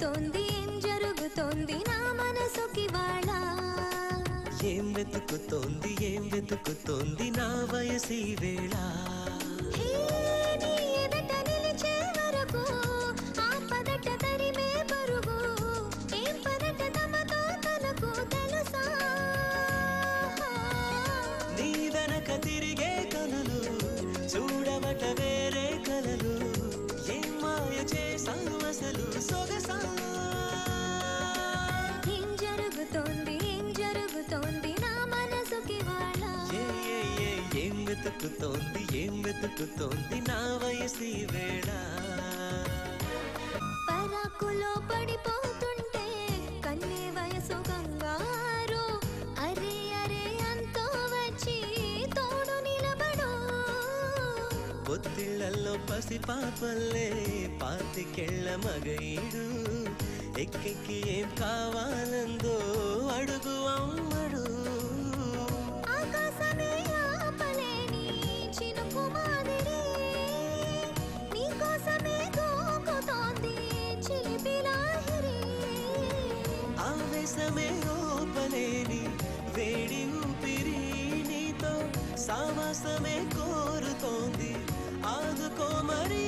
వెతుకుతోంది ఏం జరుగుతోంది నా మనసుకి వాళ్ళ ఏం వెతుకుతోంది నా వయసి వేళ నీ ఎదట నిలిచే వరకు ఆ పదట తరిమే పరుగు ఏం పదట తమతో తనకు తెలుసా నీ వెనక తిరిగే కనులు చూడవట వేరే కలలు ఏం మాయ చేసావు అసలు సొగసా ఏం జరుగుతోంది నా మనసుకి వాళ్ళ ఏం వెతుకుతోంది నా వయసి వేళ పరాకులో పడిపోతుంటే కన్నే వయసు కంగారు అరే అరే అంతో వచ్చి తోడు నిలబడు పొత్తిళ్లలో పసిపాపల్లే పాతికెళ్ళ మగయిడు ఎక్కెక్కి ఏం కావాలందో అడుగు అమ్మడు ఆకాశమే ఆపలేని చినుకు మాదిరి నీకోసమే దూకుతోంది చిలిపి లాహిరి ఆవేశమే ఓపలేని వేడి ఊపిరి నీతో సావాసమే కోరుతోంది ఆదుకో మరి